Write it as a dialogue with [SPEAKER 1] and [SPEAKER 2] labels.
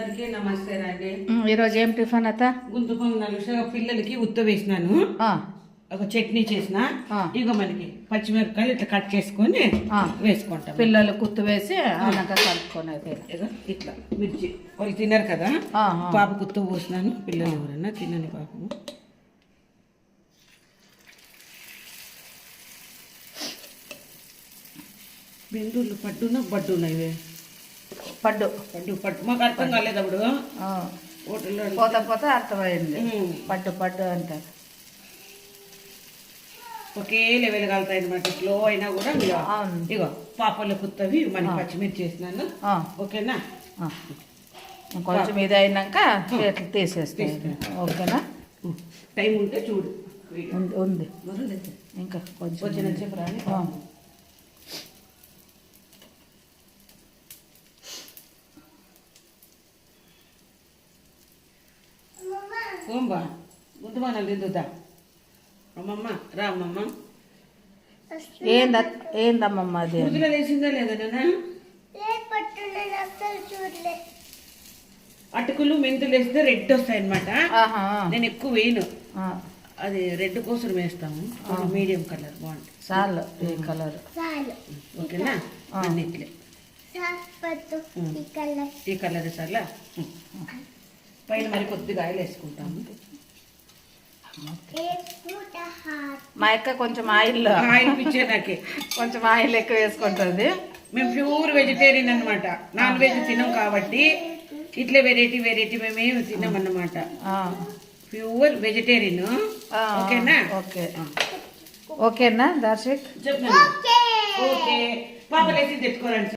[SPEAKER 1] అందరికీ నమస్తే అండి.
[SPEAKER 2] ఈరోజు ఏం టిఫిన్ అత్త?
[SPEAKER 1] గుంతు పొంగనాలు పిల్లలకి ఉత్త వేసినాను. ఒక చట్నీ చేసిన. ఇక మనకి పచ్చిమిరపకాయలు ఇట్లా కట్ చేసుకొని వేసుకుంటాం.
[SPEAKER 2] పిల్లలు కుత్తు వేసి అలాగా కలుపుకొని
[SPEAKER 1] ఇట్లా మిర్చి వాళ్ళు తినరు కదా, పాప కుత్తు పోసినాను. పిల్లలు ఎవరన్నా తినని పాపము. బెండూళ్ళు పడ్డున బడ్డున ఇవే
[SPEAKER 2] పడ్డు
[SPEAKER 1] పడ్డు పడ్డు మాకు అర్థం కాలేదు అప్పుడు. హోటల్లో
[SPEAKER 2] పోత పోత అర్థమైంది. పడ్డు పడ్డు అంటారు.
[SPEAKER 1] ఒకే లెవెల్ కలుతాయి అనమాట. స్లో అయినా కూడా ఇగో పాపలు కుత్తవి మనకి పచ్చిమిర్చి చేసినాను. ఓకేనా?
[SPEAKER 2] కొంచెం ఇది అయినాక చేతులు తీసేస్తాయి. ఓకేనా?
[SPEAKER 1] టైం ఉంటే చూడు.
[SPEAKER 2] ఉంది ఇంకా కొంచెం
[SPEAKER 1] వచ్చిన చెప్పు రాని. ఓంబా గుంతుమానాలు తిందుదా అమ్మమ్మ? రా అమ్మమ్మ.
[SPEAKER 2] ఏందమ్మమ్మ అది?
[SPEAKER 1] ముద్దులో వేసిందా లేదా నాన్న? అటుకులు మెంతులు వేస్తే రెడ్ వస్తాయి అనమాట. నేను ఎక్కువ వేయను, అది రెడ్ కోసం వేస్తాము. మీడియం కలర్ బాగుంటుంది.
[SPEAKER 2] చాలు ఈ కలర్.
[SPEAKER 1] ఓకేనా? అన్నిట్లే ఈ కలర్ చాలా. పైన మరి కొద్దిగా ఆయిల్ వేసుకుంటాము.
[SPEAKER 2] మా అక్క కొంచెం ఆయిల్
[SPEAKER 1] పిచ్చే నాకే
[SPEAKER 2] కొంచెం ఆయిల్ ఎక్కువ వేసుకుంటుంది.
[SPEAKER 1] మేము ప్యూర్ వెజిటేరియన్ అనమాట. నాన్ వెజ్ తినం కాబట్టి ఇట్లా వెరైటీ వెరైటీ మేమేమి తినాం అన్నమాట. Pure vegetarian. ఓకేనా?
[SPEAKER 2] ఓకే ఓకేనా దర్శక్?
[SPEAKER 1] చెప్పండి. ఓకే పాపలేసి తెచ్చుకోరండి.